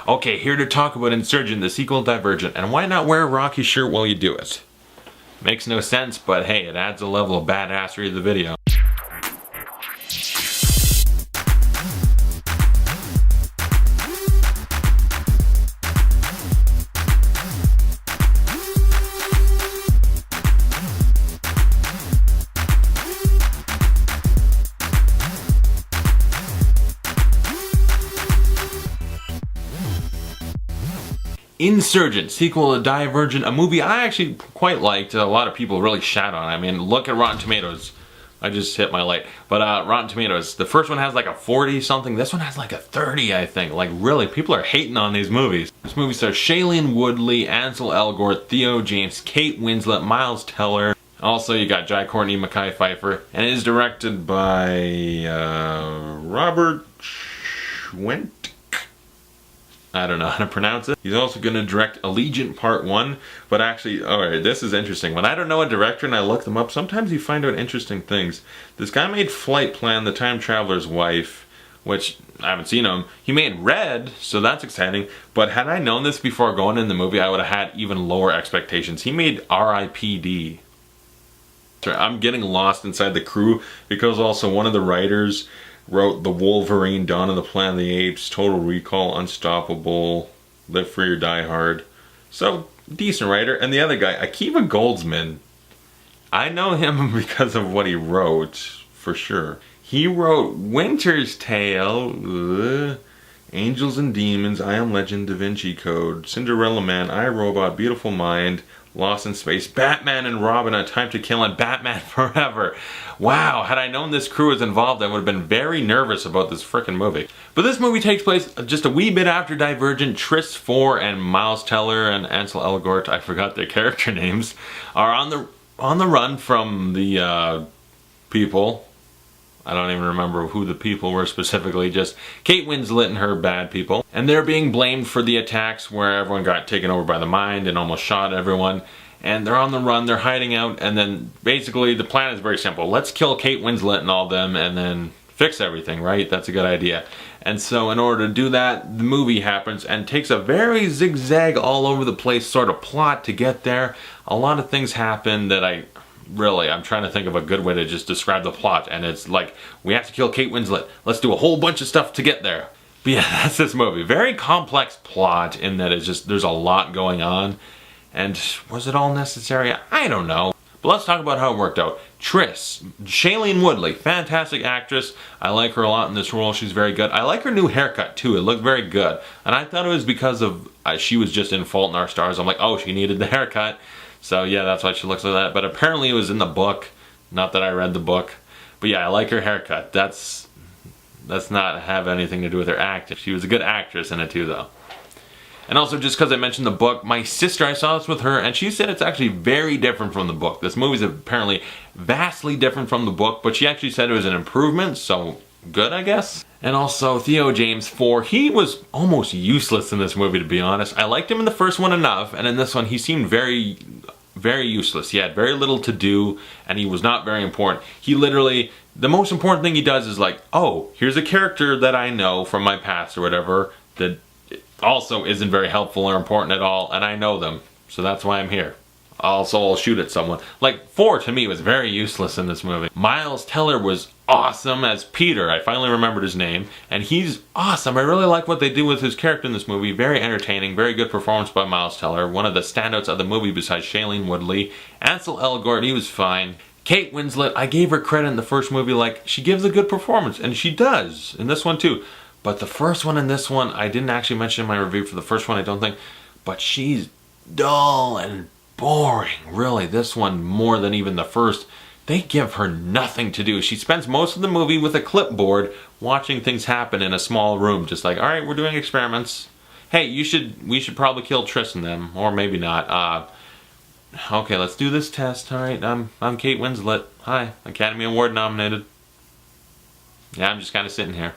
Okay, here to talk about Insurgent, the sequel Divergent, and why not wear a Rocky shirt while you do it? Makes no sense, but hey, it adds a level of badassery to the video. Insurgent, sequel to Divergent, a movie I actually quite liked. A lot of people really shat on. I mean, look at Rotten Tomatoes. I just hit my light. But Rotten Tomatoes, the first one has like a 40 something. This one has like a 30, I think. Like really, people are hating on these movies. This movie stars Shailene Woodley, Ansel Elgort, Theo James, Kate Winslet, Miles Teller. Also, you got Courtney, Mekhi Phifer. And it is directed by Robert Schwentke. I don't know how to pronounce it. He's also going to direct Allegiant Part 1, but actually, alright, this is interesting. When I don't know a director and I look them up, sometimes you find out interesting things. This guy made Flight Plan, The Time Traveler's Wife, which I haven't seen him. He made Red, so that's exciting, but had I known this before going in the movie, I would have had even lower expectations. He made R.I.P.D. I'm getting lost inside the crew because also one of the writers wrote The Wolverine, Dawn of the Planet of the Apes, Total Recall, Unstoppable, Live Free or Die Hard. So, decent writer. And the other guy, Akiva Goldsman, I know him because of what he wrote, for sure. He wrote Winter's Tale, Angels and Demons, I Am Legend, Da Vinci Code, Cinderella Man, I, Robot, Beautiful Mind, Lost in Space, Batman and Robin, A Time to Kill, and Batman Forever. Wow, had I known this crew was involved, I would have been very nervous about this frickin' movie. But this movie takes place just a wee bit after Divergent. Tris Four and Miles Teller and Ansel Elgort, I forgot their character names, are on the run from the people. I don't even remember who the people were specifically, just Kate Winslet and her bad people. And they're being blamed for the attacks where everyone got taken over by the mind and almost shot everyone. And they're on the run, they're hiding out, and then basically the plan is very simple. Let's kill Kate Winslet and all them and then fix everything, right? That's a good idea. And so in order to do that, the movie happens and takes a very zigzag all over the place sort of plot to get there. A lot of things happen that I'm trying to think of a good way to just describe the plot, and it's like, we have to kill Kate Winslet. Let's do a whole bunch of stuff to get there. But yeah, that's this movie. Very complex plot in that it's just, there's a lot going on. And was it all necessary? I don't know. But let's talk about how it worked out. Tris, Shailene Woodley, fantastic actress. I like her a lot in this role. She's very good. I like her new haircut too. It looked very good. And I thought it was because of, she was just in Fault in Our Stars. I'm like, oh, she needed the haircut. So yeah, that's why she looks like that. But apparently it was in the book. Not that I read the book. But yeah, I like her haircut. That's not have anything to do with her acting. She was a good actress in it too though. And also just because I mentioned the book, my sister, I saw this with her and she said it's actually very different from the book. This movie's apparently vastly different from the book, but she actually said it was an improvement, so good I guess. And also Theo James 4, he was almost useless in this movie to be honest. I liked him in the first one enough, and in this one he seemed very useless. He had very little to do and he was not very important. He literally, the most important thing he does is like, oh, here's a character that I know from my past or whatever that also isn't very helpful or important at all, and I know them, so that's why I'm here. Also, I'll shoot at someone. Like, 4 to me was very useless in this movie. Miles Teller was awesome as Peter. I finally remembered his name, and he's awesome. I really like what they do with his character in this movie. Very entertaining, very good performance by Miles Teller. One of the standouts of the movie besides Shailene Woodley. Ansel Elgort, he was fine. Kate Winslet, I gave her credit in the first movie, like, she gives a good performance, and she does in this one too. But the first one and this one, I didn't actually mention in my review for the first one, I don't think. But she's dull and boring, really. This one, more than even the first. They give her nothing to do. She spends most of the movie with a clipboard watching things happen in a small room. Just like, alright, we're doing experiments. Hey, we should probably kill Tris and them. Or maybe not. Okay, let's do this test. Alright, I'm Kate Winslet. Hi, Academy Award nominated. Yeah, I'm just kind of sitting here.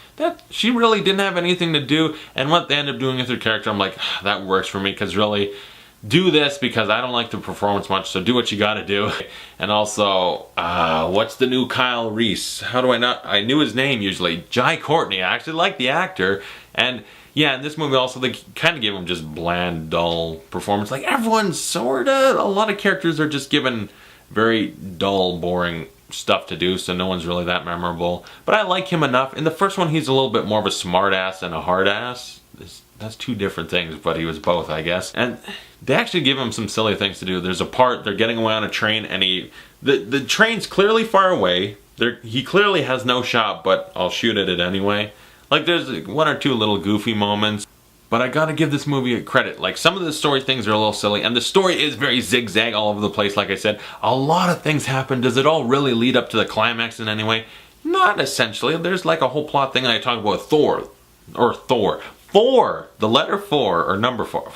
She really didn't have anything to do, and what they end up doing with her character, I'm like, that works for me, because really, do this because I don't like the performance much, so do what you gotta do. And also, what's the new Kyle Reese? How do I not? I knew his name usually. Courtney. I actually like the actor, and Yeah, in this movie also, they kind of give him just bland, dull performance. Like, everyone's sorta, a lot of characters are just given very dull, boring stuff to do, so no one's really that memorable. But I like him enough. In the first one, he's a little bit more of a smart ass and a hard ass. That's two different things, but he was both, I guess. And they actually give him some silly things to do. There's a part, they're getting away on a train, and the train's clearly far away. He clearly has no shot, but I'll shoot at it anyway. Like, there's one or two little goofy moments. But I gotta give this movie a credit. Like, some of the story things are a little silly, and the story is very zigzag all over the place, like I said. A lot of things happen. Does it all really lead up to the climax in any way? Not essentially. There's like a whole plot thing I talk about Thor. The letter 4, or number 4.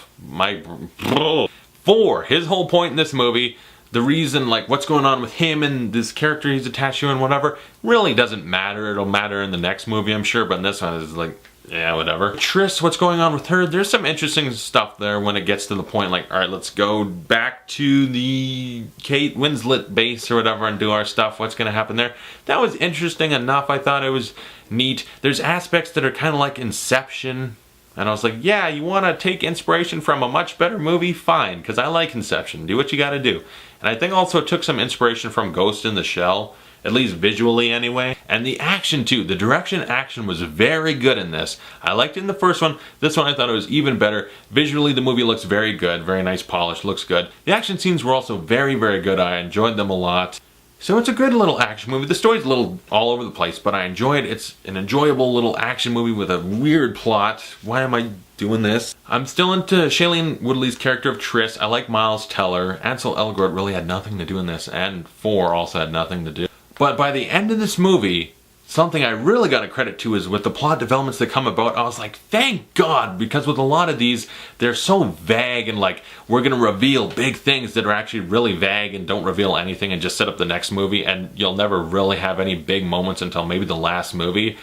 4. His whole point in this movie, the reason, like, what's going on with him and this character he's attached to and whatever, really doesn't matter. It'll matter in the next movie, I'm sure, but in this one, it's like, yeah, whatever. Triss, what's going on with her? There's some interesting stuff there when it gets to the point, like, alright, let's go back to the Kate Winslet base or whatever and do our stuff. What's gonna happen there? That was interesting enough. I thought it was neat. There's aspects that are kind of like Inception. And I was like, yeah, you want to take inspiration from a much better movie? Fine, because I like Inception. Do what you got to do. And I think also it took some inspiration from Ghost in the Shell, at least visually anyway. And the action too. The direction action was very good in this. I liked it in the first one. This one I thought it was even better. Visually, the movie looks very good. Very nice polish. Looks good. The action scenes were also very, very good. I enjoyed them a lot. So it's a good little action movie. The story's a little all over the place, but I enjoyed it. It's an enjoyable little action movie with a weird plot. Why am I doing this? I'm still into Shailene Woodley's character of Triss. I like Miles Teller. Ansel Elgort really had nothing to do in this, and 4 also had nothing to do. But by the end of this movie, something I really got to credit to is with the plot developments that come about, I was like, thank God, because with a lot of these, they're so vague and like, we're going to reveal big things that are actually really vague and don't reveal anything and just set up the next movie, and you'll never really have any big moments until maybe the last movie.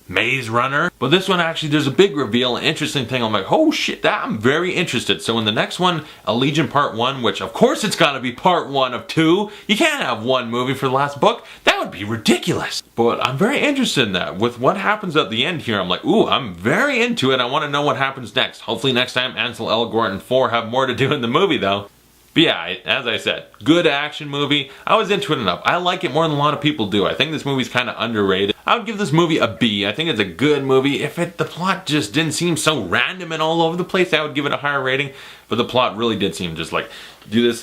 Maze Runner. But this one actually, there's a big reveal, an interesting thing. I'm like, oh shit, I'm very interested. So in the next one, Allegiant Part 1, which of course it's gotta be Part 1 of 2. You can't have one movie for the last book. That would be ridiculous. But I'm very interested in that. With what happens at the end here, I'm like, ooh, I'm very into it. I want to know what happens next. Hopefully next time Ansel Elgort and 4 have more to do in the movie though. But yeah, as I said, good action movie. I was into it enough. I like it more than a lot of people do. I think this movie's kind of underrated. I would give this movie a B. I think it's a good movie. If the plot just didn't seem so random and all over the place, I would give it a higher rating. But the plot really did seem just like, do this.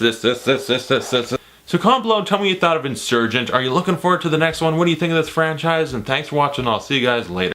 So comment below, tell me what you thought of Insurgent. Are you looking forward to the next one? What do you think of this franchise? And thanks for watching. I'll see you guys later.